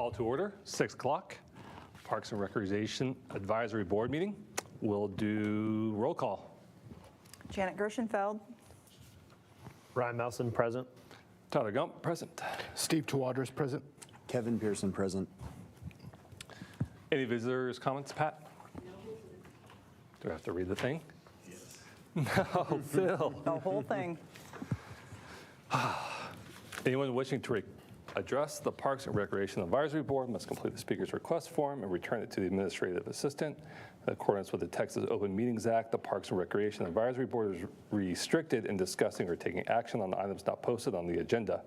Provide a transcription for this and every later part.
Call to order, 6 o'clock. Parks and Recreation Advisory Board meeting. We'll do roll call. Janet Gershenfeld. Ryan Melson, present. Tyler Gump, present. Steve Tawadros, present. Kevin Pearson, present. Any visitors, comments, Pat? Do I have to read the thing? Yes. No, Phil. The whole thing. Anyone wishing to address the Parks and Recreation Advisory Board must complete the speaker's request form and return it to the administrative assistant. In accordance with the Texas Open Meetings Act, the Parks and Recreation Advisory Board is restricted in discussing or taking action on items not posted on the agenda.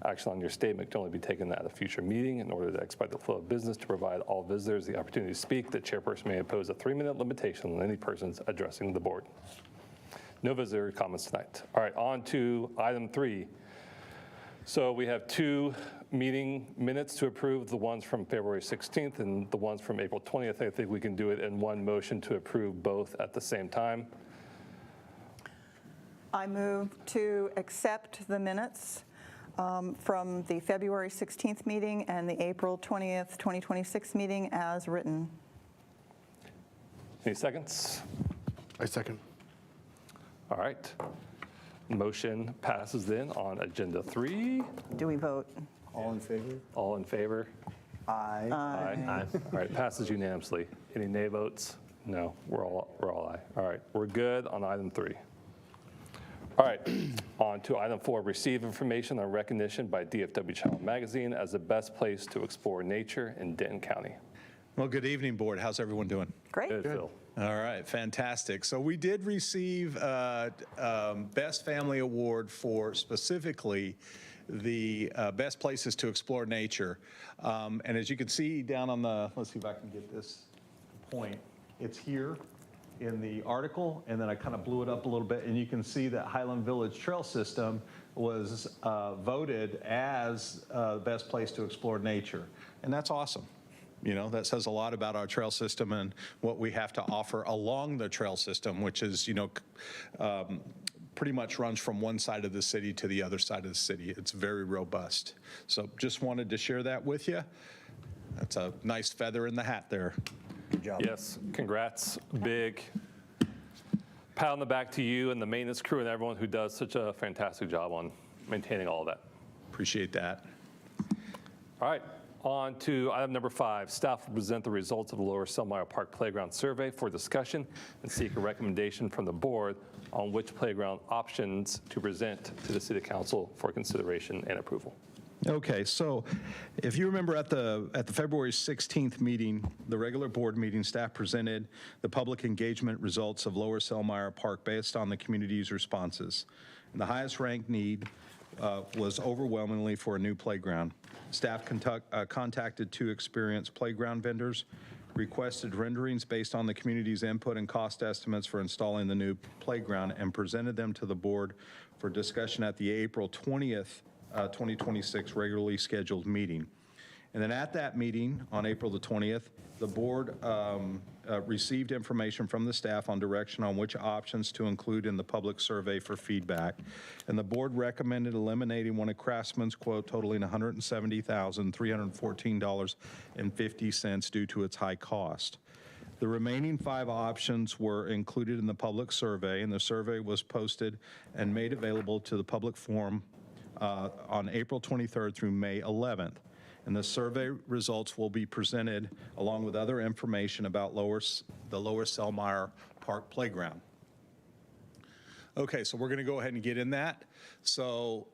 Action on your statement can only be taken at a future meeting. In order to expedite the flow of business to provide all visitors the opportunity to speak, the chairperson may impose a 3-minute limitation on any persons addressing the board. No visitor comments tonight. All right, on to item 3. So we have 2 meeting minutes to approve, the ones from February 16th and the ones from April 20th. I think we can do it in one motion to approve both at the same time. I move to accept the minutes from the February 16th meeting and the April 20th, 2026 meeting as written. Any seconds? I second. All right. Motion passes then on agenda 3. Do we vote? All in favor? All in favor? Aye. Aye. All right, passes unanimously. Any nay votes? No, we're all aye. All right, we're good on item 3. All right, on to item 4, receive information on recognition by DFW Child Magazine as the best place to explore nature in Denton County. Well, good evening, board. How's everyone doing? Great. Good, Phil. All right, fantastic. So we did receive Best Family Award for specifically the best places to explore nature. And as you can see down on the, let's see if I can get this point. It's here in the article, and then I kind of blew it up a little bit, and you can see that Highland Village Trail System was voted as the best place to explore nature. And that's awesome. You know, that says a lot about our trail system and what we have to offer along the trail system, which is, you know, pretty much runs from one side of the city to the other side of the city. It's very robust. So just wanted to share that with you. That's a nice feather in the hat there. Good job. Yes, congrats. Big pat on the back to you and the maintenance crew and everyone who does such a fantastic job on maintaining all of that. Appreciate that. All right. On to item number 5. Staff will present the results of the Lower Selmire Park Playground Survey for discussion and seek a recommendation from the board on which playground options to present to the City Council for consideration and approval. Okay, so if you remember at the February 16th meeting, the regular board meeting, staff presented the public engagement results of Lower Selmire Park based on the community's responses. And the highest ranked need was overwhelmingly for a new playground. Staff contacted 2 experienced playground vendors, requested renderings based on the community's input and cost estimates for installing the new playground, and presented them to the board for discussion at the April 20th, 2026 regularly scheduled meeting. And then at that meeting on April the 20th, the board received information from the staff on direction on which options to include in the public survey for feedback. And the board recommended eliminating one of Craftsman's quote totaling $170,314.50 due to its high cost. The remaining 5 options were included in the public survey, and the survey was posted and made available to the public forum on April 23rd through May 11th. And the survey results will be presented along with other information about the Lower Selmire Park Playground. Okay, so we're going to go ahead and get in that. So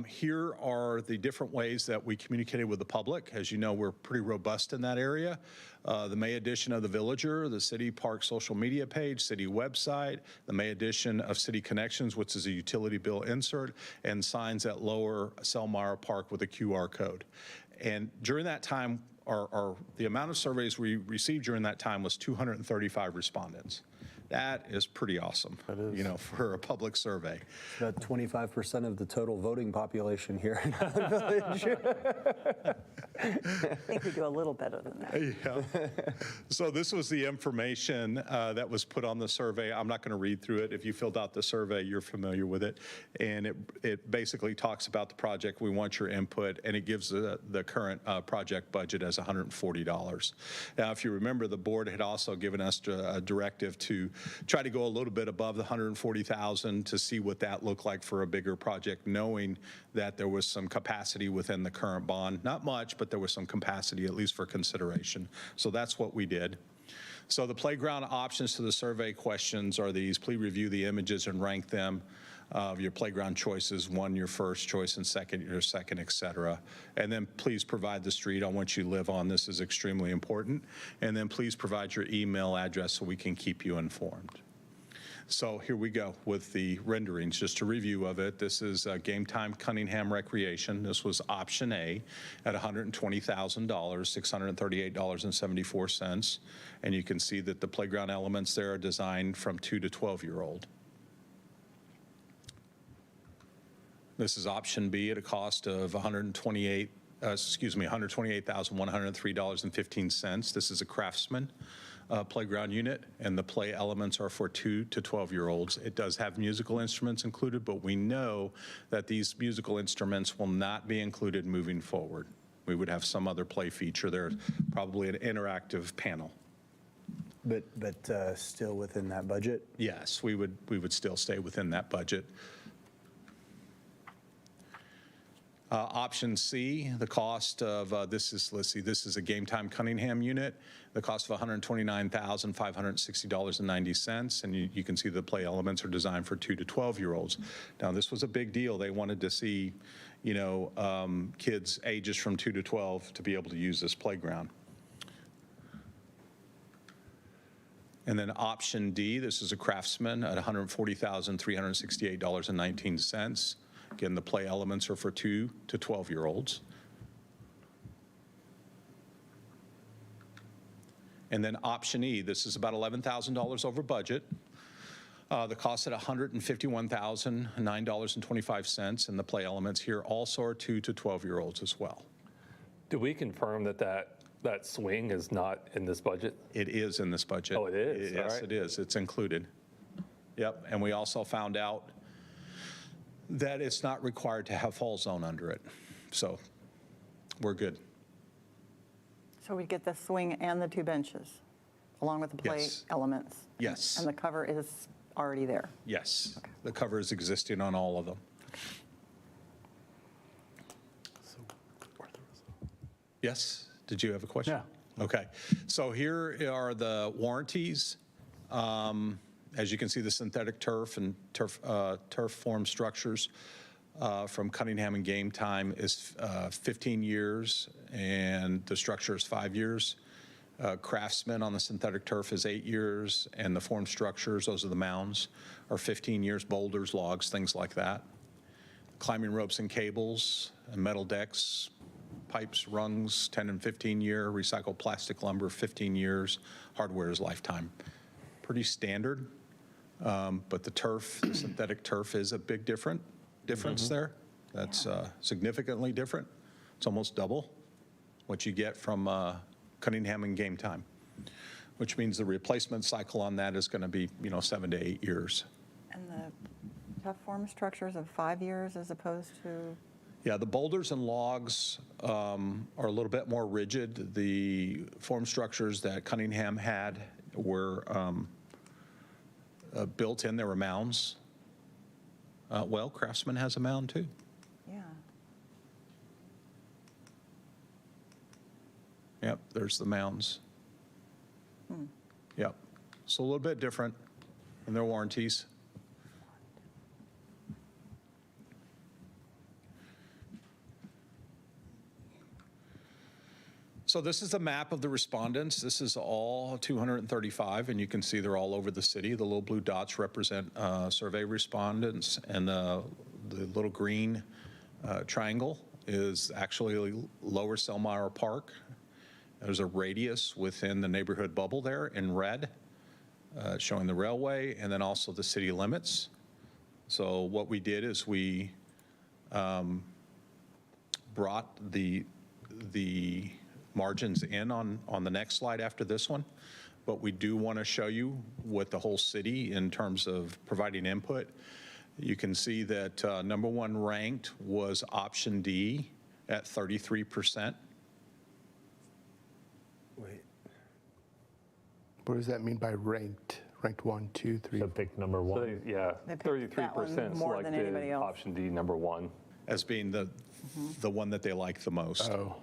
here are the different ways that we communicated with the public. As you know, we're pretty robust in that area. The May edition of the Villager, the City Park social media page, city website, the May edition of City Connections, which is a utility bill insert, and signs at Lower Selmire Park with a QR code. And during that time, the amount of surveys we received during that time was 235 respondents. That is pretty awesome, you know, for a public survey. About 25% of the total voting population here in Highland Village. I think we do a little better than that. Yeah. So this was the information that was put on the survey. I'm not going to read through it. If you filled out the survey, you're familiar with it. And it basically talks about the project. We want your input, and it gives the current project budget as $140. Now, if you remember, the board had also given us a directive to try to go a little bit above the $140,000 to see what that looked like for a bigger project, knowing that there was some capacity within the current bond. Not much, but there was some capacity, at least for consideration. So that's what we did. So the playground options to the survey questions are these. Please review the images and rank them of your playground choices, one your first choice and second your second, et cetera. And then please provide the street on which you live on. This is extremely important. And then please provide your email address so we can keep you informed. So here we go with the renderings. Just a review of it. This is Game Time Cunningham Recreation. This was option A at $120,000, $638.74. And you can see that the playground elements there are designed from 2 to 12-year-old. This is option B at a cost of $128,103.15. This is a Craftsman playground unit, and the play elements are for 2 to 12-year-olds. It does have musical instruments included, but we know that these musical instruments will not be included moving forward. We would have some other play feature there, probably an interactive panel. But still within that budget? Yes, we would still stay within that budget. Option C, the cost of this is a Game Time Cunningham unit. The cost of $129,560.90, and you can see the play elements are designed for 2 to 12-year-olds. Now, this was a big deal. They wanted to see, you know, kids ages from 2 to 12 to be able to use this playground. And then option D, this is a Craftsman at $140,368.19. Again, the play elements are for 2 to 12-year-olds. And then option E, this is about $11,000 over budget. The cost at $151,009.25, and the play elements here also are 2 to 12-year-olds as well. Do we confirm that swing is not in this budget? It is in this budget. Oh, it is? Yes, All right. it is. It's included. Yep, and we also found out that it's not required to have fall zone under it. So we're good. So we get the swing and the 2 benches, along with the play Yes. elements? Yes. And the cover is already there? Yes. Okay. The cover is existing on all of them. Yes? Did you have a question? Yeah. Okay. So here are the warranties. As you can see, the synthetic turf and turf form structures from Cunningham and Game Time is 15 years, and the structure is 5 years. Craftsman on the synthetic turf is 8 years, and the form structures, those are the mounds, are 15 years, boulders, logs, things like that. Climbing ropes and cables, and metal decks, pipes, rungs, 10 and 15 year, recycled plastic lumber, 15 years, hardware is lifetime. Pretty standard. But the turf, the synthetic turf is a big difference there. That's significantly different. It's almost double what you get from Cunningham and Game Time, which means the replacement cycle on that is going to be, 7 to 8 years. And the tough form structures of 5 years as opposed to? Yeah, the boulders and logs are a little bit more rigid. The form structures that Cunningham had were built in. There were mounds. Well, Craftsman has a mound too. Yeah. Yep, there's the mounds. Yep. So a little bit different in their warranties. So this is a map of the respondents. This is all 235, and you can see they're all over the city. The little blue dots represent survey respondents, and the little green triangle is actually Lower Selmar Park. There's a radius within the neighborhood bubble there in red. showing the railway and then also the city limits. So what we did is we brought the margins in on the next slide after this one, but we do want to show you what the whole city in terms of providing input. You can see that number one ranked was option D at 33%. Wait. What does that mean by ranked? Ranked 1, 2, 3? So pick number So one. yeah, They picked that one 33% more than anybody selected else. option D, number one. As being the one that they like the most. Oh,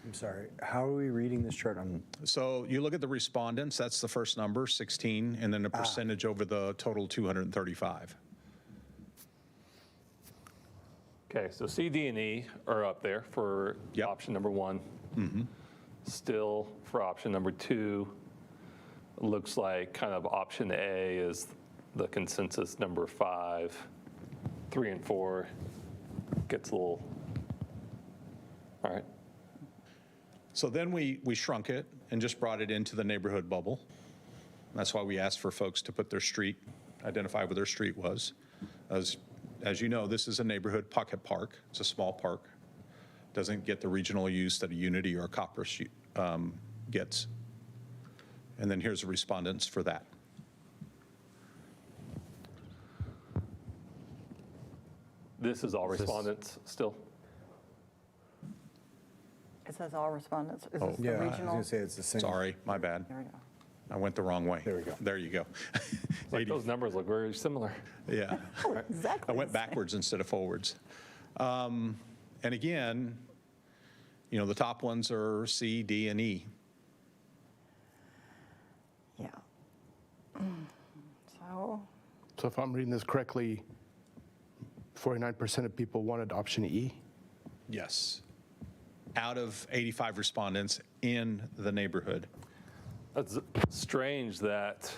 I'm sorry. How are we reading this chart? So you look at the respondents, that's the first number, 16, and then the percentage over the total 235. Okay, so C, D, and E are up there for Yep. option number one. Still for option number two, looks like kind of option A is the consensus number 5. 3 and 4 gets a little, all right. So then we shrunk it and just brought it into the neighborhood bubble. That's why we asked for folks to put their street, identify where their street was. As you know, this is a neighborhood pocket park. It's a small park. Doesn't get the regional use that a Unity or a Copper gets. And then here's the respondents for that. This is all respondents still? It says all respondents. Is Oh. this the Yeah, I was regional? going to say it's the same. Sorry, my bad. There we go. I went the wrong way. There we go. There you go. Like those numbers look very similar. Yeah. Exactly. I went backwards instead of forwards. And again, you know, the top ones are C, D, and E. Yeah. So, so if I'm reading this correctly, 49% of people wanted option E? Yes. Out of 85 respondents in the neighborhood. That's strange that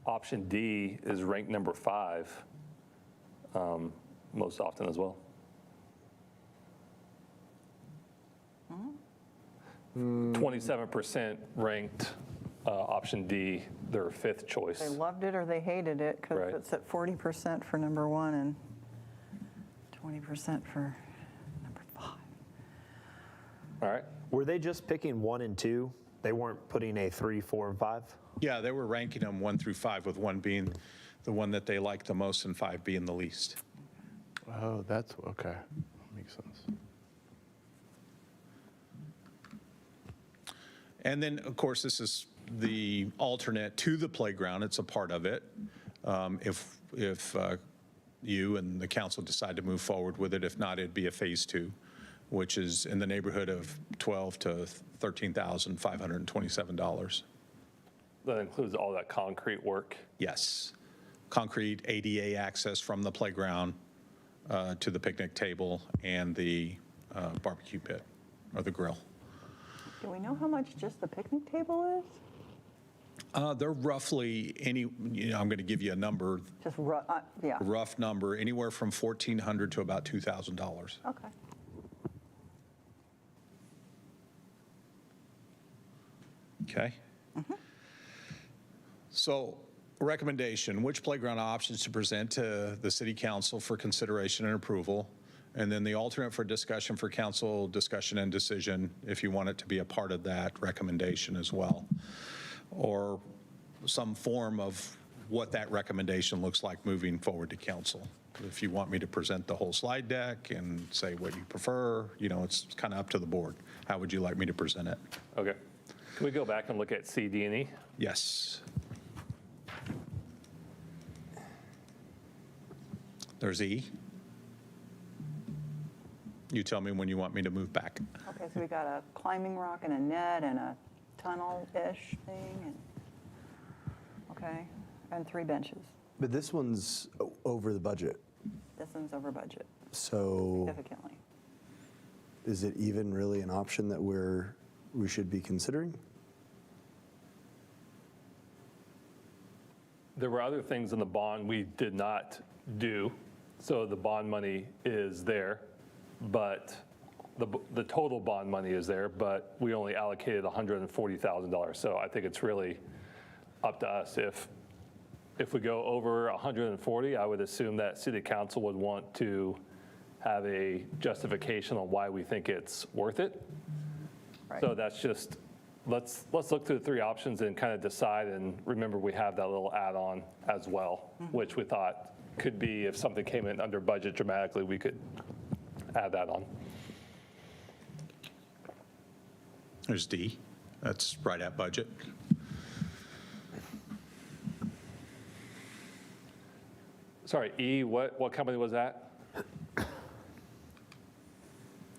option D is ranked number 5 most often as well. 27% ranked option D their 5th choice. they loved it or they hated it because Right. it's at 40% for number 1 and 20% for number 5. All right. Were they just picking 1 and 2? They weren't putting a 3, 4, and 5? Yeah, they were ranking them 1 through 5, with 1 being the one that they liked the most and 5 being the least. Oh, that's, okay. Makes sense. And then, of course, this is the alternate to the playground. It's a part of it. If you and the council decide to move forward with it, if not, it'd be a phase 2, which is in the neighborhood of $12,000 to $13,527. That includes all that concrete work. Yes, concrete ADA access from the playground to the picnic table and the barbecue pit or the grill. Do we know how much just the picnic table is? They're roughly I'm going to give you a number, Just, yeah, rough number, anywhere from $1,400 to about $2,000. okay. Okay? So, recommendation, which playground options to present to the city council for consideration and approval? And then the alternate for discussion for council discussion and decision, if you want it to be a part of that recommendation as well. Or some form of what that recommendation looks like moving forward to council. If you want me to present the whole slide deck and say what you prefer, you know, it's kind of up to the board. How would you like me to present it? Okay. Can we go back and look at C, D, and E? Yes. There's E. You tell me when you want me to move back. Okay, so we got a climbing rock and a net and a tunnel-ish thing, and, okay, and 3 benches. But this one's over the budget. This one's over budget So significantly. is it even really an option that we should be considering? There were other things in the bond we did not do, so the bond money is there, but the total bond money is there, but we only allocated $140,000. So I think it's really up to us. If we go over 140, I would assume that city council would want to have a justification on why we think it's worth it. Right. So that's just, let's look through the three options and kind of decide. And remember, we have that little add-on as well, which we thought could be, if something came in under budget dramatically, we could add that on. There's D. That's right at budget. Sorry, E, what company was that?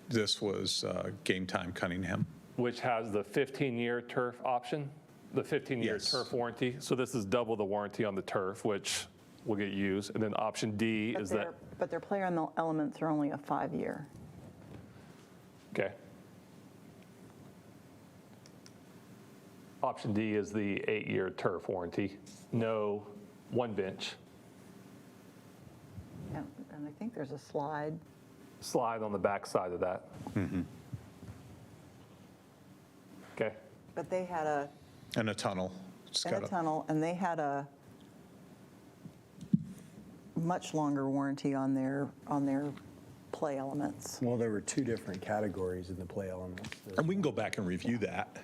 This was Game Time Cunningham. Which has the 15-year turf option, the 15-year Yes. turf warranty. So this is double the warranty on the turf, which will get used. And then option D is that, But their player elements are only a 5-year. okay. Option D is the 8-year turf warranty, no one bench. And I think there's a slide. Slide on the back side of that. Okay, But they had a, And a tunnel. It's and got a tunnel, and they had a much longer warranty on their play elements. Well, there were two different categories in the play elements. And we can go back and review that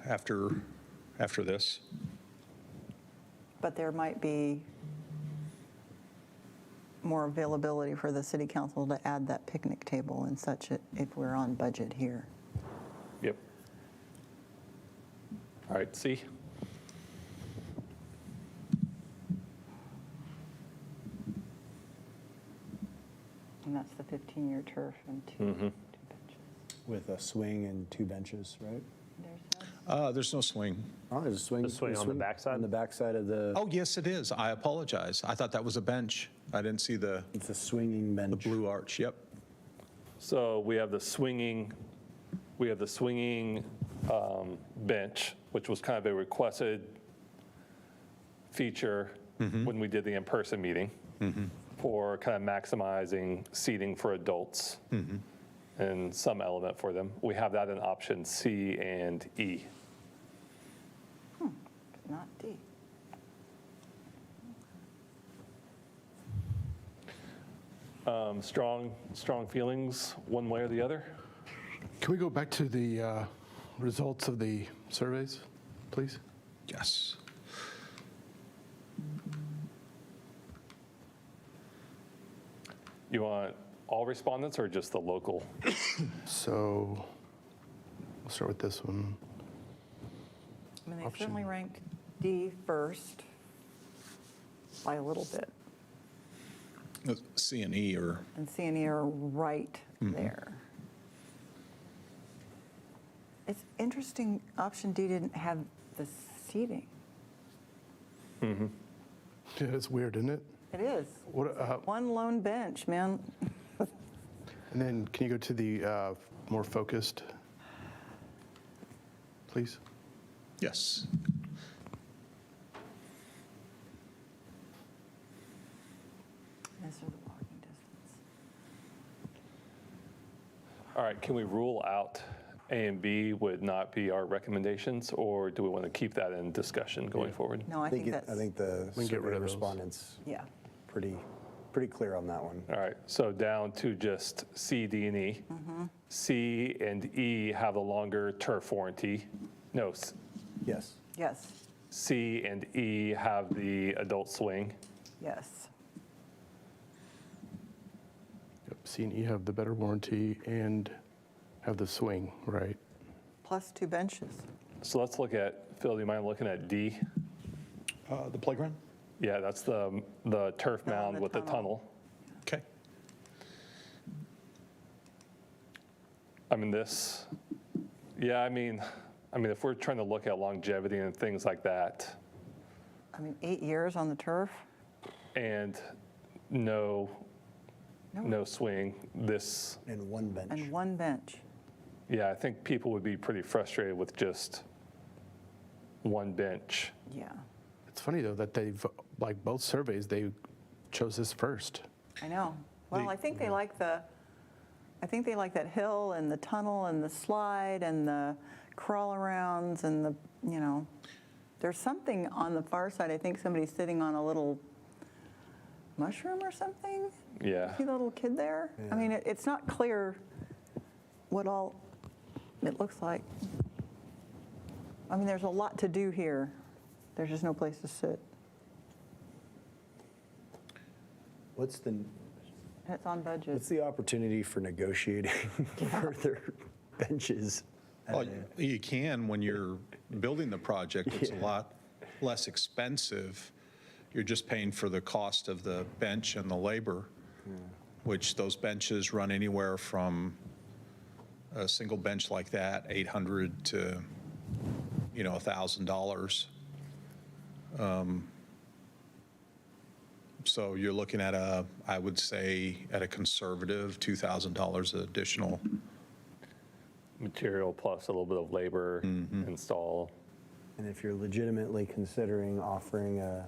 after this. But there might be more availability for the city council to add that picnic table and such if we're on budget here. yep. All right, C. And that's the 15-year turf and two benches. With a swing and two benches, right? There's no swing. Oh, there's a swing. The swing on the backside? On the backside of the, Oh, yes, it is. I apologize. I thought that was a bench. I didn't see the it's a swinging bench. blue arch. Yep. So we have the swinging bench, which was kind of a requested feature when we did the in-person meeting for kind of maximizing seating for adults and some element for them. We have that in option C and E. Not D. Strong feelings one way or the other? Can we go back to the results of the surveys, please? Yes. You want all respondents or just the local? So we'll start with this one. I mean, they Option. certainly ranked D first by a little bit, C and E are, and C and E are right there. It's interesting, option D didn't have the seating. Yeah, it's weird, isn't it? It is. What, One lone bench, man. and then can you go to the more focused, please? yes. Measure the walking distance. All right, can we rule out A and B would not be our recommendations, or do we want to keep that in discussion going forward? No, I think that's, I think the We can get rid survey of those. respondents yeah. pretty clear on that one. All right, so down to just C, D, and E. C and E have the longer turf warranty. No, Yes. Yes, C and E have the adult swing. yes. Yep, C and E have the better warranty and have the swing, right? Plus two benches. So let's look at, Phil, do you mind looking at D? The playground? Yeah, that's the turf No, mound the with the tunnel. tunnel. Okay. I mean, this, yeah, I mean, if we're trying to look at longevity and things like that, I mean, 8 years on the turf? and no swing, this, And one bench. And one bench. yeah, I think people would be pretty frustrated with just one bench. Yeah, It's funny though that they've, like both surveys, they chose this first. I know. Well, I think they like the I think they like that hill and the tunnel and the slide and the crawl arounds and the, you know, there's something on the far side. I think somebody's sitting on a little mushroom or something. Yeah. See the little kid there? I mean, it's not clear what all it looks like. I mean, there's a lot to do here. There's just no place to sit. What's It's on budget. what's the opportunity for negotiating further benches? Well, you can when you're building the project. It's a lot less expensive. You're just paying for the cost of the bench and the labor, which those benches run anywhere from a single bench like that, $800 to, $1,000. So you're looking at I would say, at a conservative $2,000 additional. Material plus a little bit of labor, install. And if you're legitimately considering offering a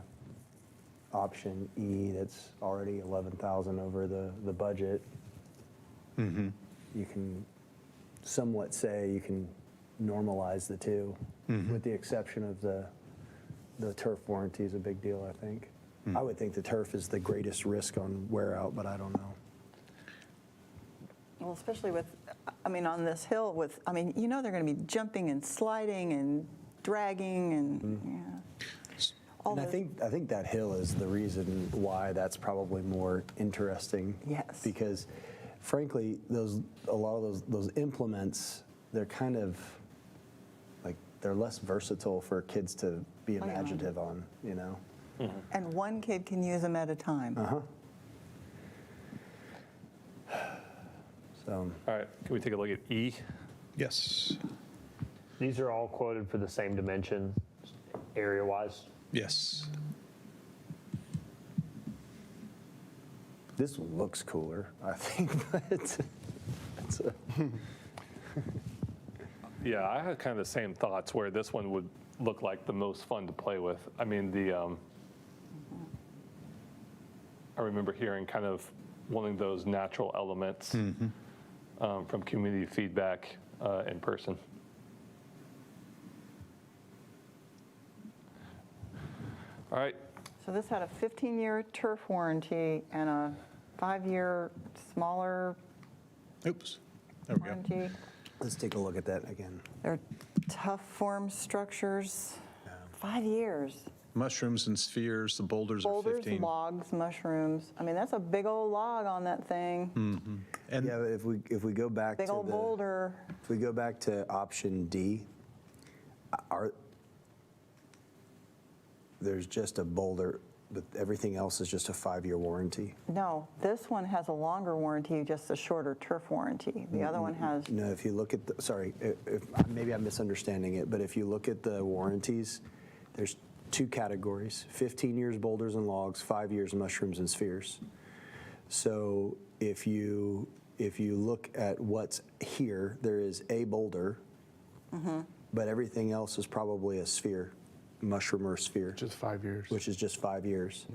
option E that's already 11,000 over the budget, you can somewhat say you can normalize the two, with the exception of the turf warranty is a big deal, I think. I would think the turf is the greatest risk on wear out, but I don't know. Well, especially with, I mean, on this hill with, I mean, you know they're going to be jumping and sliding and dragging and, yeah. All And I those- think that hill is the reason why that's probably more interesting. Yes. Because frankly, a lot of those implements, they're kind of like they're less versatile for kids to be Play on. imaginative on, you know. And one kid can use them at a time. So All right, can we take a look at E? Yes, These are all quoted for the same dimension, area-wise. yes. this one looks cooler, I think, but it's a, Yeah, I had kind of the same thoughts where this one would look like the most fun to play with. I mean, I remember hearing kind of wanting those natural elements from community feedback in person. All right, So this had a 15-year turf warranty and a 5-year smaller Oops, there we go. warranty. let's take a look at that again. They're tough form structures. 5 years. Mushrooms and spheres, the boulders are Boulders, 15. logs, mushrooms. I mean, that's a big old log on that thing. And Yeah, but if we go back Big to old boulder. if we go back to option D, there's just a boulder, but everything else is just a 5-year warranty. No, this one has a longer warranty, just a shorter turf warranty. The other one has, No, if you look at the, sorry, maybe I'm misunderstanding it, but if you look at the warranties, there's 2 categories: 15 years boulders and logs, 5 years mushrooms and spheres. So if you look at what's here, there is a boulder, but everything else is probably a sphere, mushroom or sphere, Just 5 years. which is just 5 years.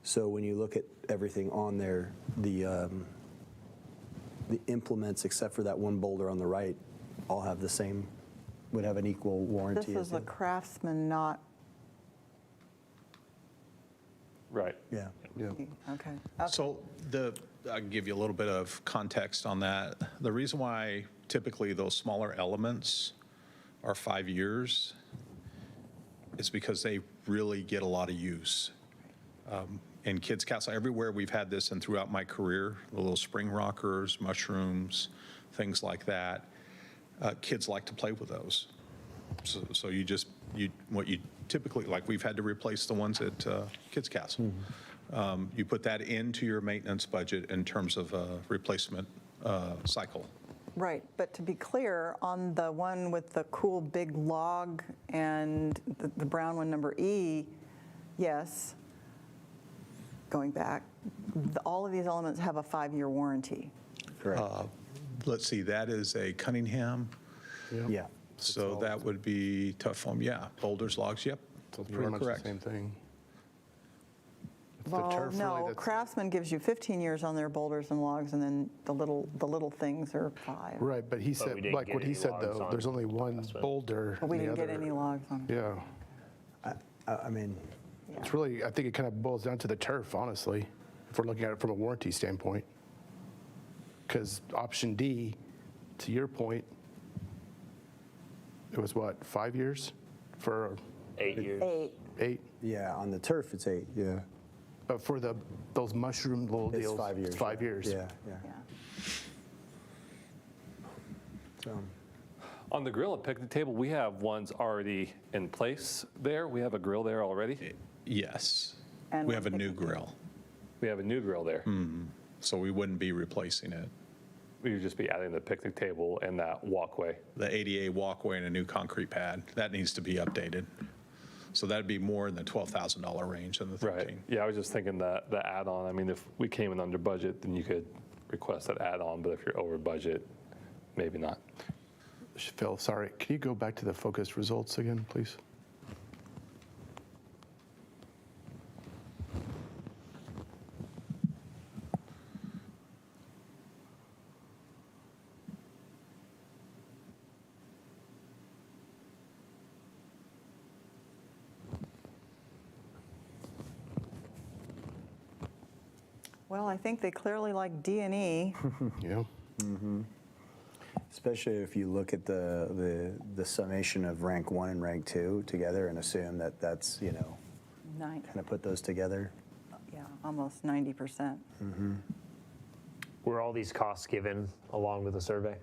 So when you look at everything on there, the implements, except for that one boulder on the right, all have the same, would have an equal warranty. this is a Craftsman, not, right. Yeah. Yeah. okay. so I'll give you a little bit of context on that. The reason why typically those smaller elements are 5 years is because they really get a lot of use. In Kids Castle, everywhere we've had this and throughout my career, the little spring rockers, mushrooms, things like that, kids like to play with those. So what you typically, like we've had to replace the ones at Kids Castle. You put that into your maintenance budget in terms of a replacement cycle. Right, but to be clear, on the one with the cool big log and the brown one, number E, yes, going back, all of these elements have a 5-year warranty. Correct. Let's see, that is a Cunningham, Yeah. so that would be tough foam, yeah. Boulders, logs, yep. So it's you pretty are much correct. the same thing. Well, turf really no, that's- Craftsman gives you 15 years on their boulders and logs, and then the little things are 5. Right, but he we said, didn't like get what he any said logs though, on there's only one Craftsman. boulder. But we and the didn't get other- any logs on it. Yeah, I mean, it's really, I think it kind of boils down to the turf, honestly, if we're looking at it from a warranty standpoint. Because option D, to your point, it was what, 5 years for 8 years. 8. 8? yeah, on the turf, it's 8, yeah. But for those mushroom little It's deals, 5 years. it's 5 years. Yeah, yeah. Yeah. So, On the grill and picnic table, we have ones already in place there. We have a grill there already. Yes. And We have a one new picnic grill, We have a new grill there. so we wouldn't be replacing it. We would just be adding the picnic table and that walkway. The ADA walkway and a new concrete pad, that needs to be updated. So that'd be more in the $12,000 range than the 13. Right. Yeah, I was just thinking that the add-on, I mean, if we came in under budget, then you could request that add-on, but if you're over budget, maybe not. Phil, sorry, can you go back to the focused results again, please? Well, I think they clearly like D and E. Yeah. especially if you look at the summation of rank 1 and rank 2 together and assume that that's, you know, Nine, kind of put those together. yeah, almost 90%. Were all these costs given along with the survey?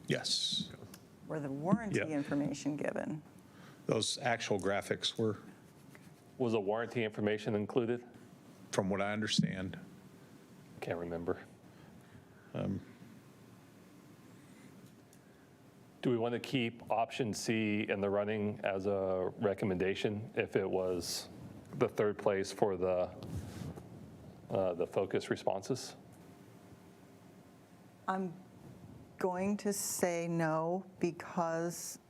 Yes. Were the warranty Yeah. information given? Those actual graphics were, Was the warranty information included? from what I understand, Can't remember. Do we want to keep option C in the running as a recommendation if it was the third place for the focus responses? I'm going to say no because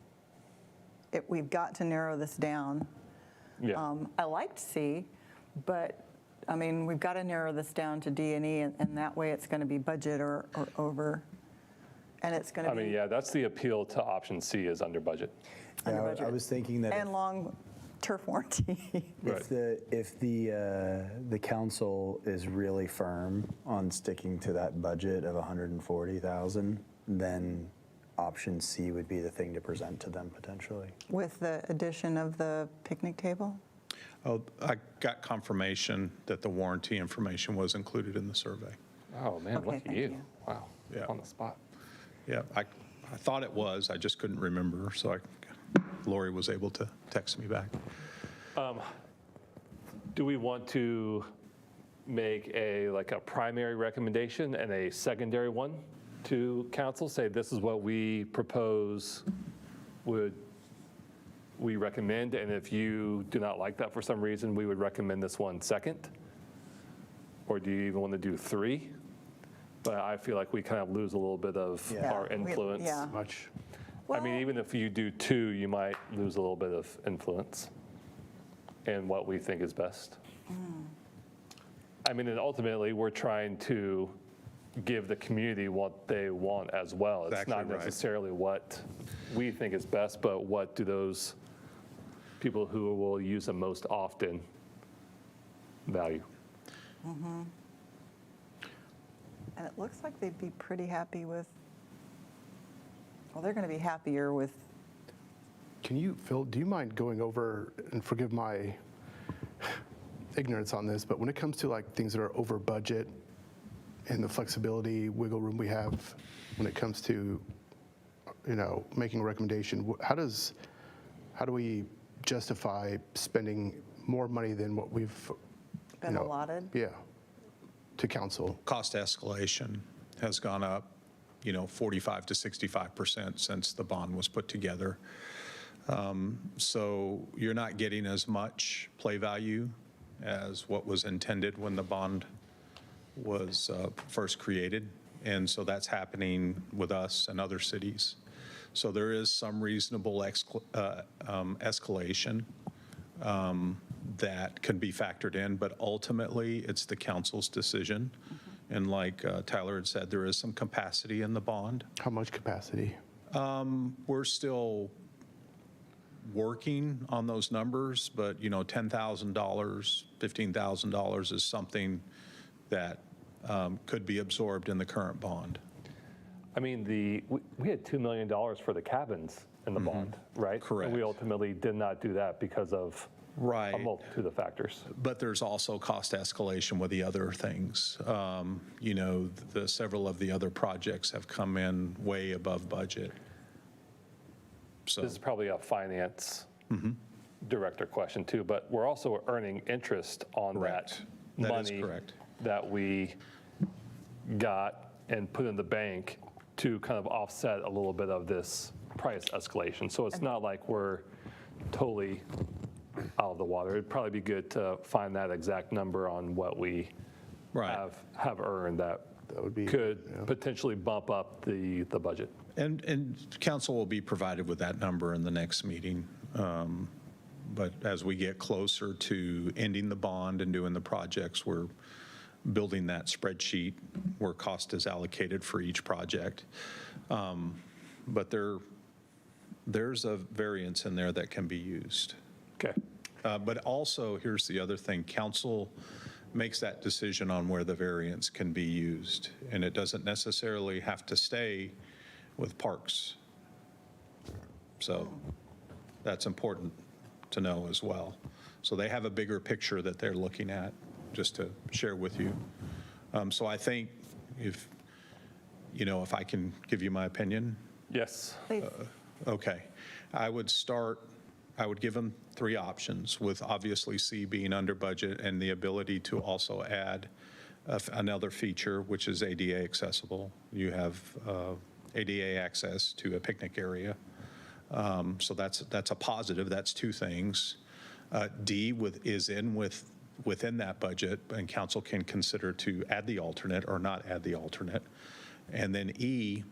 we've got to narrow this down. Yeah. I liked C, but, I mean, we've got to narrow this down to D and E, and that way it's going to be budget or over. And it's going to I be. mean, yeah, that's the appeal to option C is under budget. under Yeah, I budget. was thinking that And long turf warranty. Right. if the council is really firm on sticking to that budget of 140,000, then option C would be the thing to present to them potentially. With the addition of the picnic table? oh, I got confirmation that the warranty information was included in the survey. Oh, man, Okay, look at thank you. you. Wow, Yeah. on the spot. Yeah, I thought it was, I just couldn't remember, so Lori was able to text me back. Do we want to make like a primary recommendation and a secondary one to council? Say, this is what we propose, would we recommend, and if you do not like that for some reason, we would recommend this one second? Or do you even want to do 3? But I feel like we kind of lose a little bit of Yeah. our influence. Yeah. Much. I mean, Well- even if you do 2, you might lose a little bit of influence in what we think is best. I mean, and ultimately, we're trying to give the community what they want as well. It's Exactly not right. necessarily what we think is best, but what do those people who will use them most often value? And it looks like they'd be pretty happy with, well, they're going to be happier with, Can you, Phil, do you mind going over, and forgive my ignorance on this, but when it comes to like things that are over budget and the flexibility, wiggle room we have when it comes to, you know, making a recommendation, how do we justify spending more money than what we've, been allotted? Yeah, to council? Cost escalation has gone up, 45 to 65% since the bond was put together. So you're not getting as much play value as what was intended when the bond was first created. And so that's happening with us and other cities. So there is some reasonable escalation that can be factored in, but ultimately, it's the council's decision. And like Tyler had said, there is some capacity in the bond. How much capacity? We're still working on those numbers, but, you know, $10,000, $15,000 is something that could be absorbed in the current bond. I mean, we had $2 million for the cabins in the bond, right? Correct. And we ultimately did not do that because of Right. a multitude of factors. But there's also cost escalation with the other things. You know, several of the other projects have come in way above budget. So, This is probably a finance director question too, but we're also earning interest on Correct. that That is money correct. that we got and put in the bank to kind of offset a little bit of this price escalation. So it's not like we're totally out of the water. It'd probably be good to find that exact number on what we right. have earned that would be- could yeah. potentially bump up the budget. And council will be provided with that number in the next meeting. But as we get closer to ending the bond and doing the projects, we're building that spreadsheet where cost is allocated for each project. But there's a variance in there that can be used. Okay. But also, here's the other thing, council makes that decision on where the variance can be used. And it doesn't necessarily have to stay with parks. So that's important to know as well. So they have a bigger picture that they're looking at, just to share with you. So I think if I can give you my opinion. Yes. Please. Okay. I would give them 3 options, with obviously C being under budget and the ability to also add another feature, which is ADA accessible. You have ADA access to a picnic area. So that's a positive. That's 2 things. D is within that budget, and council can consider to add the alternate or not add the alternate. And then E,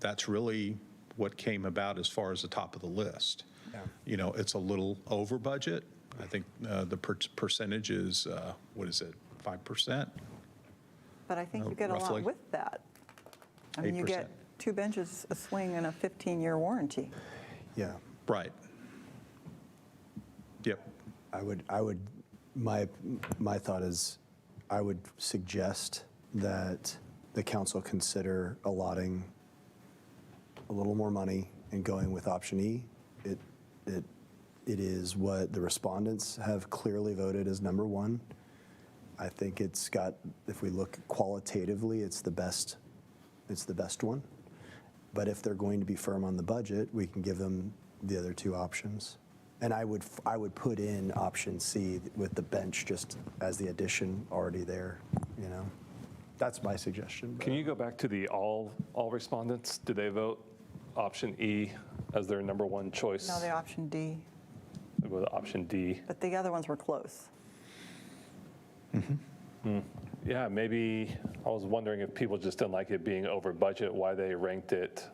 that's really what came about as far as the top of the list. You know, it's a little over budget. I think the percentage is, 5%? But I think you get a roughly. lot with that. I mean, you 8%. get 2 benches, a swing, and a 15-year warranty. Yeah. Right. Yep. My thought is, I would suggest that the council consider allotting a little more money and going with option E. It is what the respondents have clearly voted as number 1. I think it's got, if we look qualitatively, it's the best one. But if they're going to be firm on the budget, we can give them the other 2 options. And I would put in option C with the bench just as the addition already there, you know? That's my suggestion. Can you go back to the all respondents? Did they vote option E as their number 1 choice? No, the option D, They go with option D. but the other ones were close. Yeah, maybe, I was wondering if people just didn't like it being over budget, why they ranked it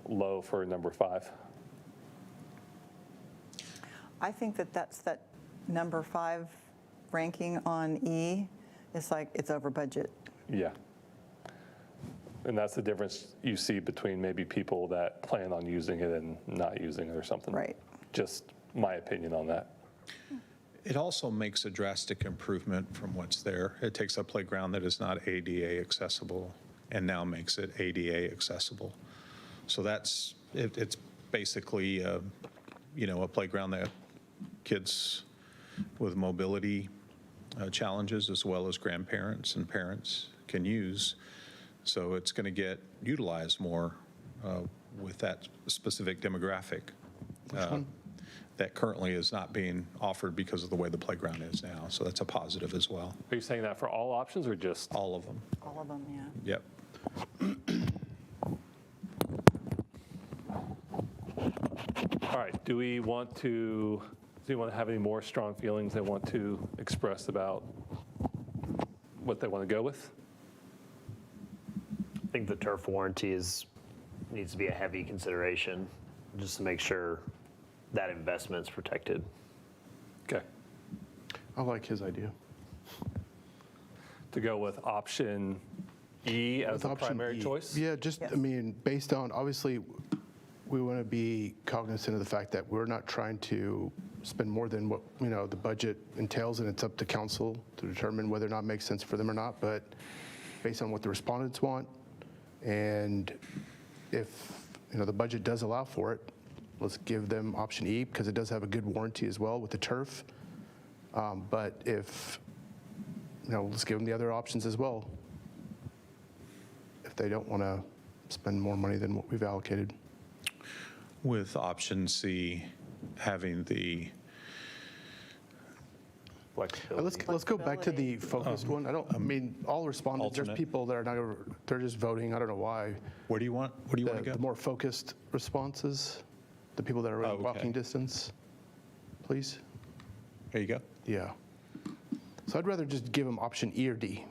low for number 5. I think that's that number 5 ranking on E is like, it's over budget. Yeah. And that's the difference you see between maybe people that plan on using it and not using it or something. Right. Just my opinion on that. It also makes a drastic improvement from what's there. It takes a playground that is not ADA accessible and now makes it ADA accessible. So it's basically, a playground that kids with mobility challenges, as well as grandparents and parents, can use. So it's going to get utilized more with that specific demographic. That currently is not being offered because of the way the playground is now. So that's a positive as well. Are you saying that for all options or just? All of them. All of them, yeah. Yep. All right, do we want to have any more strong feelings they want to express about what they want to go with? I think the turf warranty needs to be a heavy consideration, just to make sure that investment's protected. I like his idea. To go with option E as With the option primary E. choice? Yeah, just, Yes. I mean, based on, obviously, we want to be cognizant of the fact that we're not trying to spend more than what, the budget entails, and it's up to council to determine whether or not it makes sense for them or not, but based on what the respondents want, and if, the budget does allow for it, let's give them option E, because it does have a good warranty as well with the turf. But if, let's give them the other options as well, if they don't want to spend more money than what we've allocated. With option C having the, Flexibility. Let's go back to the focused one. I mean, all respondents, there's alternate. people that are not, they're just voting, I don't know why. where do you want to The go? more focused responses, the people that are Oh, in okay. walking distance, please. There you go. Yeah. So I'd rather just give them option E or D.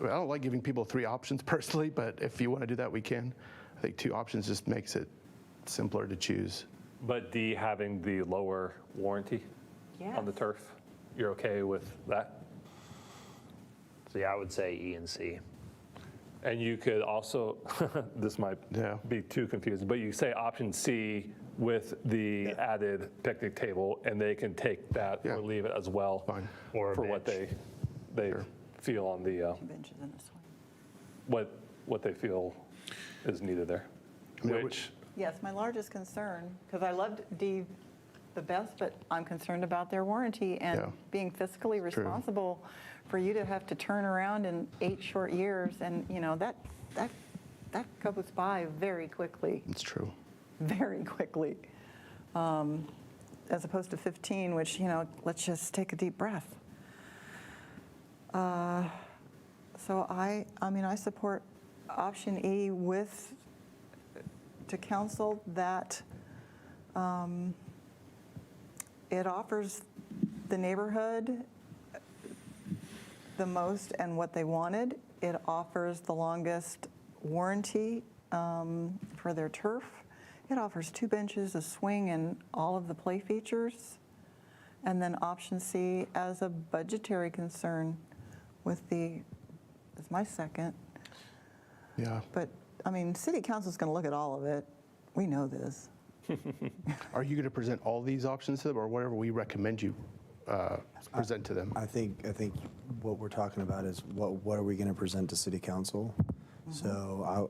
I don't like giving people 3 options personally, but if you want to do that, we can. I think 2 options just makes it simpler to choose. But D having the lower warranty on the Yes. turf, you're okay with that? So yeah, I would say E and C. And you could also, this might Yeah. be too confusing, but you say option C with the added picnic table, and they can take that Yeah. or leave it as well. Fine. Or a for what bench. they feel on the, Two benches and a swing. what they feel is needed there. I mean, Which, Yes, my largest concern, because I loved D the best, but I'm concerned about their warranty and Yeah. being fiscally true. responsible for you to have to turn around in 8 short years, and that goes by very quickly, It's true. very quickly, as opposed to 15, which, let's just take a deep breath. So I support option E to council that it offers the neighborhood the most and what they wanted. It offers the longest warranty for their turf. It offers 2 benches, a swing, and all of the play features. And then option C as a budgetary concern is my second. Yeah. But, city council's going to look at all of it. We know this. Are you going to present all these options to them, or whatever we recommend you present to them? I think what we're talking about is what are we going to present to city council? So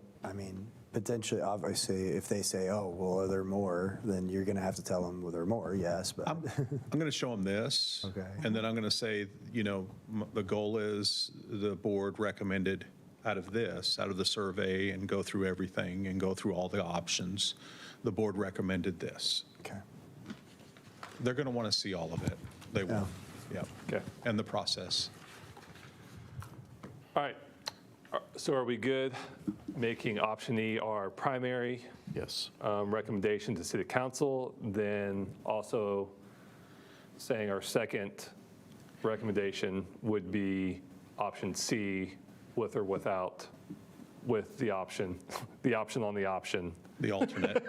potentially, obviously, if they say, oh, well, are there more, then you're going to have to tell them, well, there are more, yes, but. I'm going to show them this. Okay. And then I'm going to say, the goal is the board recommended out of the survey, and go through everything and go through all the options. The board recommended this. Okay. They're going to want to see all of it. They will. Yeah. okay. And the process. All right. So are we good making option E our primary Yes. recommendation to city council, then also saying our second recommendation would be option C with or without, with the option on the option The alternate.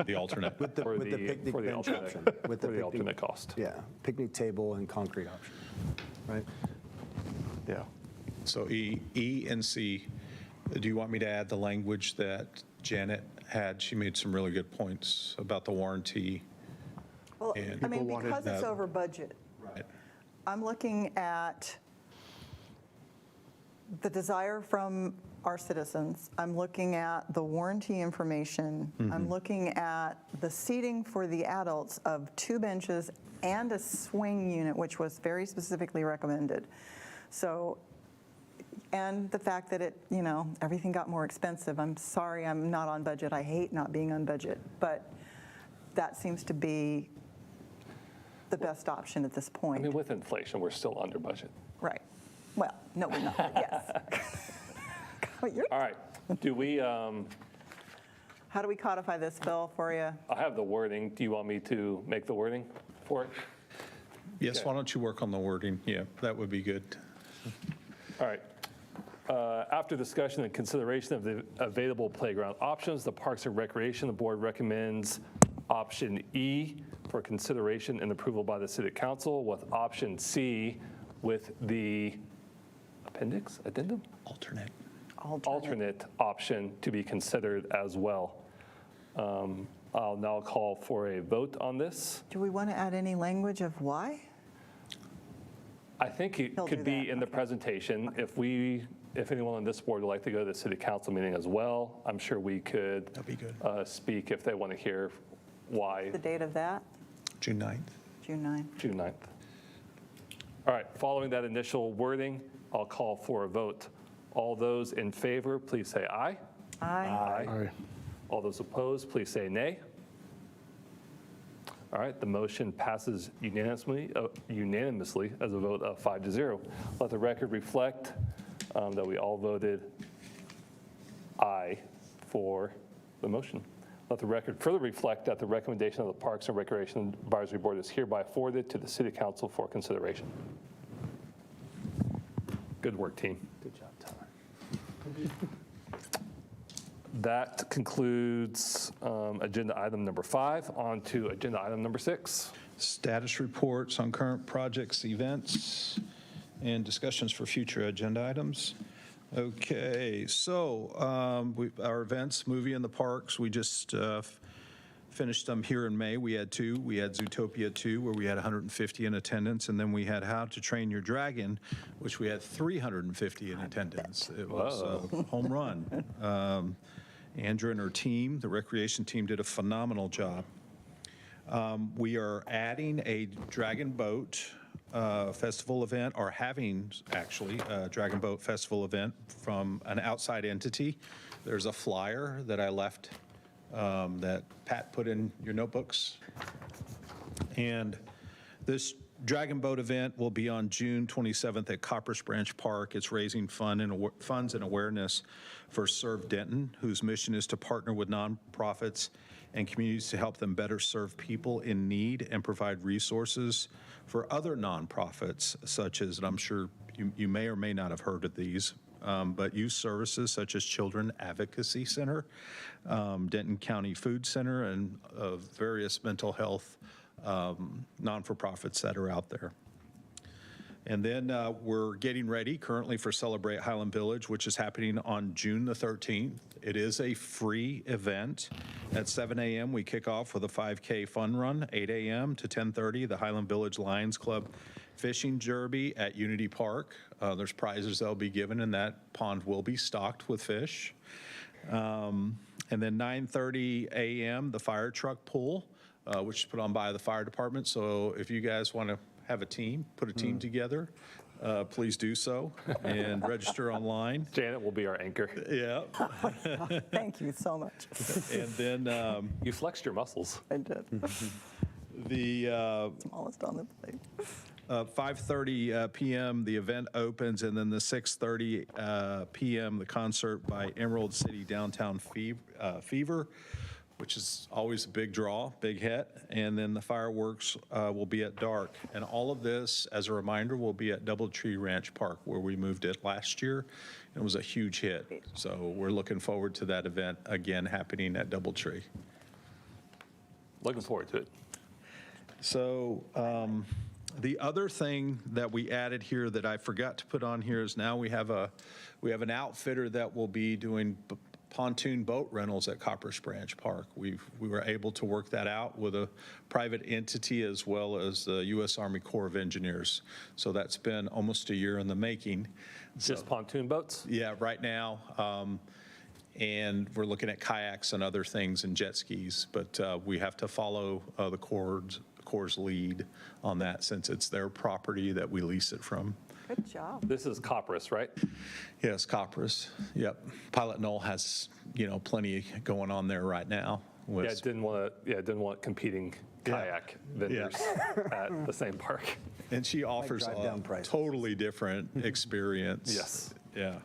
The alternate. With the for picnic for the bench alternate, option. With for the the picnic- alternate cost. Yeah, picnic table and concrete option, right? Yeah. So E and C, do you want me to add the language that Janet had? She made some really good points about the warranty. Well, And People wanted because it's that. over budget, Right. I'm looking at the desire from our citizens. I'm looking at the warranty information. I'm looking at the seating for the adults of 2 benches and a swing unit, which was very specifically recommended. So, and the fact that everything got more expensive. I'm sorry, I'm not on budget. I hate not being on budget, but that seems to be the best option at this point. With inflation, we're still under budget. Right. Well, no, we're not, but yes. God, you're- All right. Do we, How do we codify this, Phil, for you? I have the wording. Do you want me to make the wording for it? Yes, Okay. why don't you work on the wording? Yeah, that would be good. All right. After discussion and consideration of the available playground options, the Parks and Recreation, the board recommends option E for consideration and approval by the City Council, with option C with the appendix, addendum? Alternate option to be considered as well. I'll now call for a vote on this. Do we want to add any language of why? I think it He'll could do be that, in the presentation. If anyone on this board would like to go to the City Council meeting as well, I'm sure we could That'd be good. speak if they want to hear why The date of that, June 9th. June 9. June 9th. All right, following that initial wording, I'll call for a vote. All those in favor, please say aye. Aye. Aye. All those opposed, please say nay. All right, the motion passes unanimously as a vote of 5-0. Let the record reflect that we all voted aye for the motion. Let the record further reflect that the recommendation of the Parks and Recreation Advisory Board is hereby forwarded to the City Council for consideration. Good work, team. Good job, Tyler. That concludes agenda item number 5. On to agenda item number 6. Status reports on current projects, events, and discussions for future agenda items. Okay, so our events, movie in the parks, we just finished them here in May. We had 2. We had Zootopia 2, where we had 150 in attendance, and then we had How to Train Your Dragon, which we had 350 in attendance. It was a home run. Andrew and her team, the recreation team, did a phenomenal job. We are adding a Dragon Boat festival event, or having actually a Dragon Boat festival event from an outside entity. There's a flyer that I left that Pat put in your notebooks. And this Dragon Boat event will be on June 27th at Copperas Branch Park. It's raising funds and awareness for Serve Denton, whose mission is to partner with nonprofits and communities to help them better serve people in need and provide resources for other nonprofits, such as, and I'm sure you may or may not have heard of these, but youth services such as Children Advocacy Center, Denton County Food Center, and various mental health non-for-profits that are out there. And then we're getting ready currently for Celebrate Highland Village, which is happening on June the 13th. It is a free event. At 7 a.m., we kick off with a 5K fun run. 8 a.m. to 10:30, the Highland Village Lions Club Fishing Derby at Unity Park. There's prizes that'll be given, and that pond will be stocked with fish. And then 9:30 a.m., the fire truck pull, which is put on by the fire department. So if you guys want to have a team, put a team together, please do so and register online. Janet will be our anchor. Yeah. Thank you so much. And then You flexed your muscles. I did. the Smallest on the plate. 5:30 p.m. the event opens, and then the 6:30 p.m. the concert by Emerald City Downtown Fever, which is always a big draw, big hit. And then the fireworks will be at dark. And all of this, as a reminder, will be at Doubletree Ranch Park, where we moved it last year. It was a huge hit. So we're looking forward to that event again happening at Doubletree. Looking forward to it. So the other thing that we added here that I forgot to put on here is now we have an outfitter that will be doing pontoon boat rentals at Copperas Branch Park. We were able to work that out with a private entity as well as the U.S. Army Corps of Engineers. So that's been almost a year in the making. Just pontoon boats? Yeah, right now. And we're looking at kayaks and other things and jet skis, but we have to follow the Corps' lead on that, since it's their property that we lease it from. Good job. This is Copperas, right? Yes, Copperas. Yep. Pilot Knoll has, plenty going on there right now. Yeah, didn't want competing kayak vendors at the same park. And she offers drive a down prices. totally different experience. Yes. Yeah.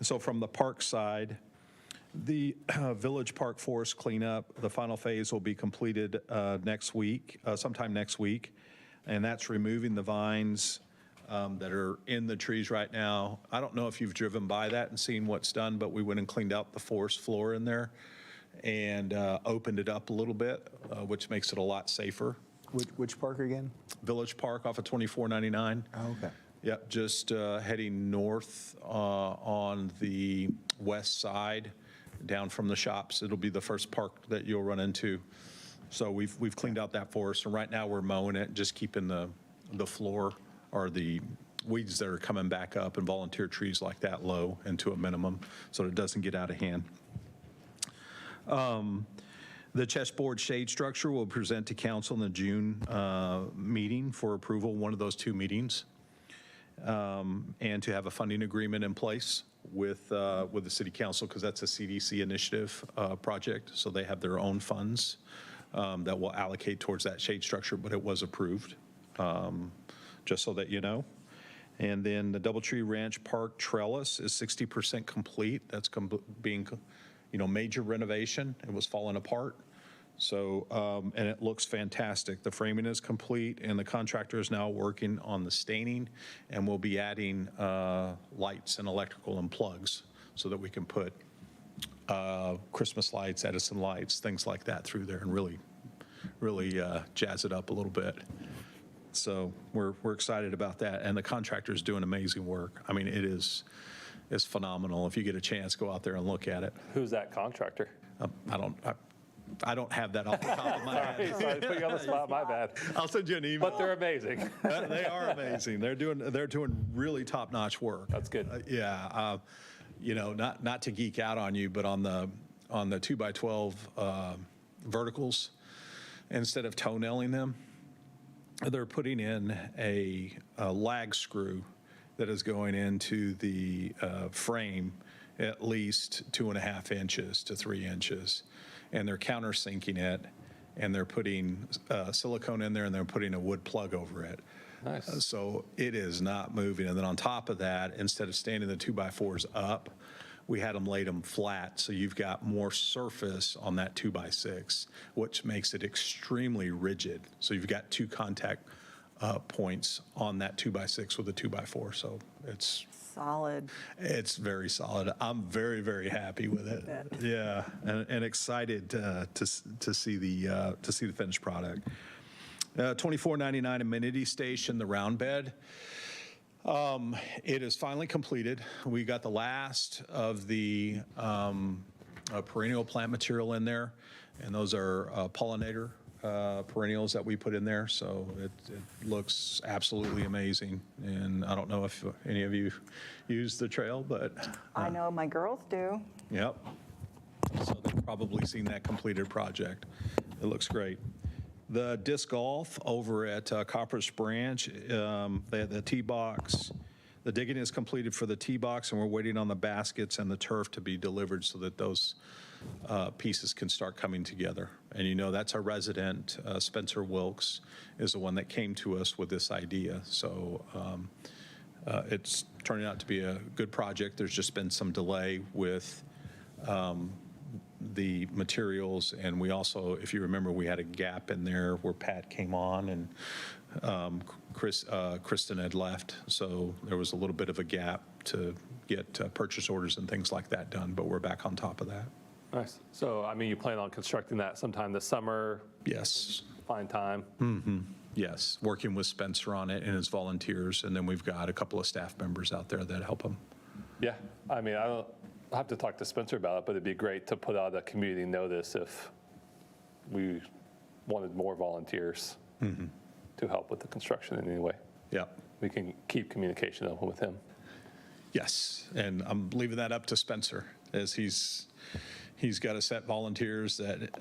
So from the park side, the Village Park Forest cleanup, the final phase will be completed next week, sometime next week. And that's removing the vines that are in the trees right now. I don't know if you've driven by that and seen what's done, but we went and cleaned out the forest floor in there. and opened it up a little bit, which makes it a lot safer. Which park again? Village Park off of 2499. Oh, okay. Yep, just heading north on the west side, down from the shops. It'll be the first park that you'll run into. So we've cleaned out that forest, and right now we're mowing it, just keeping the floor or the weeds that are coming back up and volunteer trees like that low and to a minimum so that it doesn't get out of hand. The chessboard shade structure will present to council in the June meeting for approval, one of those two meetings, and to have a funding agreement in place with the city council, because that's a CDC initiative project, so they have their own funds that will allocate towards that shade structure, but it was approved, just so that you know. And then the Doubletree Ranch Park trellis is 60% complete. That's being, major renovation. It was falling apart. So, and it looks fantastic. The framing is complete, and the contractor is now working on the staining, and we'll be adding lights and electrical and plugs so that we can put Christmas lights, Edison lights, things like that through there, and really jazz it up a little bit. So we're excited about that, and the contractor is doing amazing work. I mean, it's phenomenal. If you get a chance, go out there and look at it. Who's that contractor? I don't have that off the top of my head. Sorry to put you on the spot, my bad. I'll send you an email. But they're amazing. They are amazing. They're doing really top-notch work. That's good. Not to geek out on you, but on the 2x12 verticals, instead of toe-nailing them, they're putting in a lag screw that is going into the frame at least 2.5 inches to 3 inches. And they're countersinking it, and they're putting silicone in there, and they're putting a wood plug over it. Nice. So it is not moving. And then on top of that, instead of standing the 2x4s up, we had them laid them flat, so you've got more surface on that 2x6, which makes it extremely rigid. So you've got two contact points on that 2x6 with a 2x4. So it's Solid. It's very solid. I'm very, very happy with it. Yeah, and excited to see the finished product. 2499 amenity station, the round bed. It is finally completed. We got the last of the perennial plant material in there, and those are pollinator perennials that we put in there. So it looks absolutely amazing. And I don't know if any of you use the trail, but I know my girls do. yep. So they've probably seen that completed project. It looks great. The disc golf over at Copper's Branch, they had the tee box. The digging is completed for the tee box, and we're waiting on the baskets and the turf to be delivered so that those pieces can start coming together. And that's our resident, Spencer Wilkes, is the one that came to us with this idea. So it's turning out to be a good project. There's just been some delay with the materials, and we also, if you remember, we had a gap in there where Pat came on and Kristen had left, so there was a little bit of a gap to get purchase orders and things like that done, but we're back on top of that. Nice. So, you plan on constructing that sometime this summer? Yes. Find time? Yes, working with Spencer on it and his volunteers, and then we've got a couple of staff members out there that help him. Yeah. I'll have to talk to Spencer about it, but it'd be great to put out a community notice if we wanted more volunteers to help with the construction in any way. Yeah. We can keep communication open with him. Yes, and I'm leaving that up to Spencer, as he's got a set volunteers that,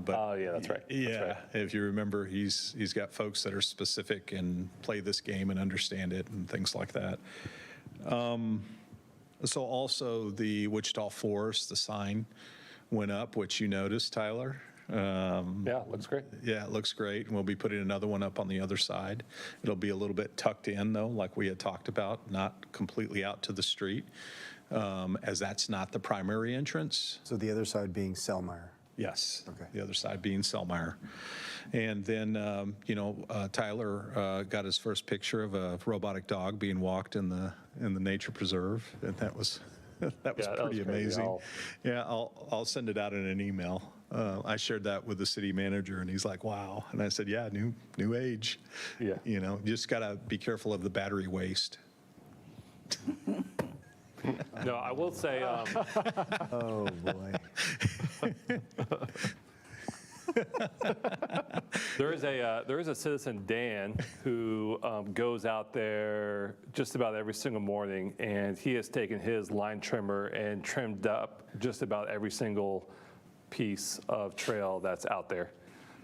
but. Oh, yeah, that's right. Yeah, That's right. if you remember, he's got folks that are specific and play this game and understand it and things like that. So also the Wichita Forest, the sign went up, which you noticed, Tyler. Yeah, looks great. Yeah, it looks great. And we'll be putting another one up on the other side. It'll be a little bit tucked in, though, like we had talked about, not completely out to the street, as that's not the primary entrance. So the other side being Selmeyer. Yes. Okay. The other side being Selmeyer. And then, Tyler got his first picture of a robotic dog being walked in the nature preserve, and that was That was Yeah, that was pretty crazy. amazing. Yeah, I'll send it out in an email. I shared that with the city manager, and he's like, "Wow!" And I said, "Yeah, new age. Yeah. You know, you just gotta be careful of the battery waste." No, I will say, Oh, boy. there is a citizen, Dan, who goes out there just about every single morning, and he has taken his line trimmer and trimmed up just about every single piece of trail that's out there.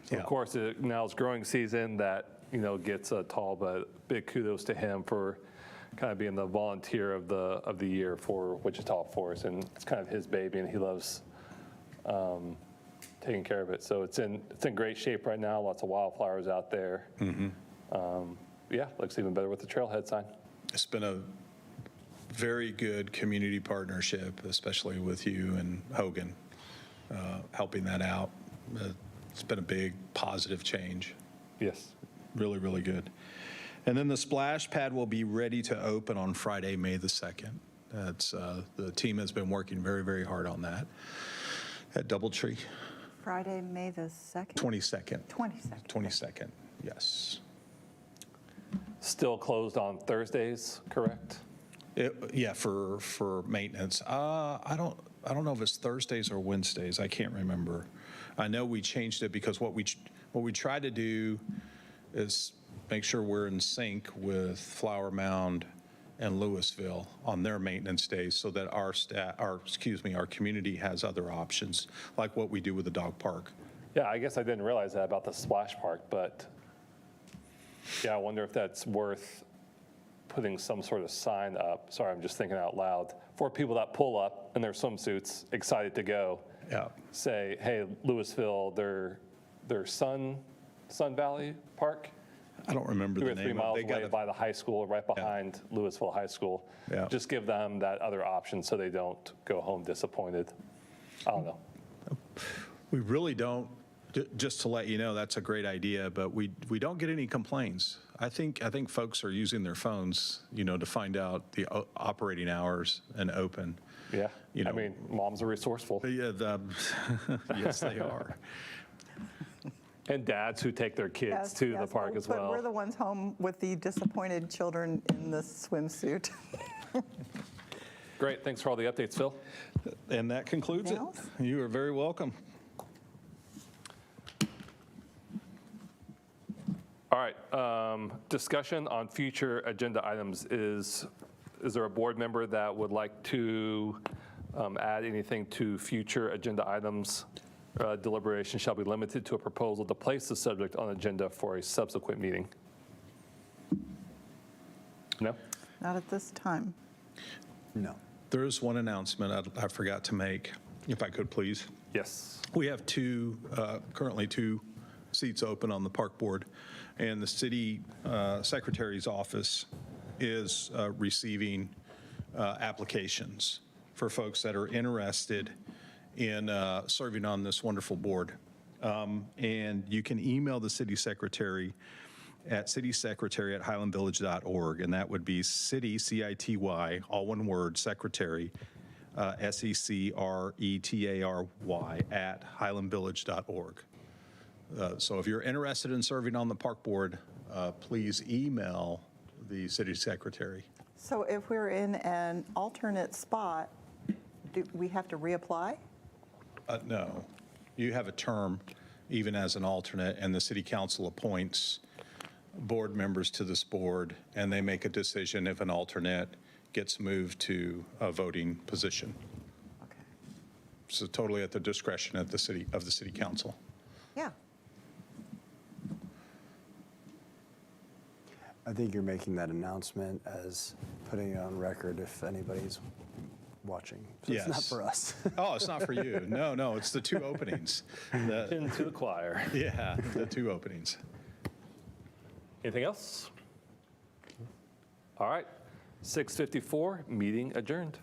So Yeah. of course, now it's growing season that gets tall, but big kudos to him for kind of being the volunteer of the year for Wichita for us, and it's kind of his baby, and he loves taking care of it. So it's in great shape right now. Lots of wildflowers out there. Yeah, looks even better with the trailhead sign. It's been a very good community partnership, especially with you and Hogan, helping that out. It's been a big positive change. Yes. Really, really good. And then the splash pad will be ready to open on Friday, May the 2nd. That's the team has been working very, very hard on that at Doubletree. Friday, May the 2nd? 22nd. 22nd. 22nd, yes. Still closed on Thursdays, correct? Yeah, for maintenance. I don't know if it's Thursdays or Wednesdays. I can't remember. I know we changed it because what we try to do is make sure we're in sync with Flower Mound and Louisville on their maintenance days, so that our community has other options, like what we do with the dog park. Yeah, I guess I didn't realize that about the splash park, but yeah, I wonder if that's worth putting some sort of sign up. Sorry, I'm just thinking out loud. For people that pull up in their swimsuits, excited to go, Yeah. say, hey, Louisville, their Sun Valley Park, I don't remember 2 the or 3 name. miles They got away by the high school, right behind Louisville High School. Yeah. Just give them that other option so they don't go home disappointed. I don't know. We really don't. Just to let you know, that's a great idea, but we don't get any complaints. I think folks are using their phones, to find out the operating hours and open. Yeah, You I know. mean, moms are resourceful. Yeah, yes, they are. And dads who take their kids Yes, to the yes, park as but well. we're the ones home with the disappointed children in the swimsuit. Great, thanks for all the updates, Phil. And that concludes it. Anything else? You are very welcome. All right, discussion on future agenda items. Is there a board member that would like to add anything to future agenda items? Deliberation shall be limited to a proposal to place the subject on agenda for a subsequent meeting. No? Not at this time. No. There is one announcement I forgot to make, if I could, please. Yes. We have currently two seats open on the park board, and the city secretary's office is receiving applications for folks that are interested in serving on this wonderful board. And you can email the city secretary at citysecretary@highlandvillage.org, and that would be city, C-I-T-Y, all one word, secretary, SECRETARY, @highlandvillage.org. So if you're interested in serving on the park board, please email the city secretary. So if we're in an alternate spot, do we have to reapply? No, you have a term even as an alternate, and the city council appoints board members to this board, and they make a decision if an alternate gets moved to a voting position. Okay. So totally at the discretion of the city council. Yeah. I think you're making that announcement as putting it on record if anybody's watching. So it's not Yes. for us. Oh, it's not for you. No, it's the two openings. Into the choir. Yeah, the two openings. Anything else? All right, 6:54, meeting adjourned.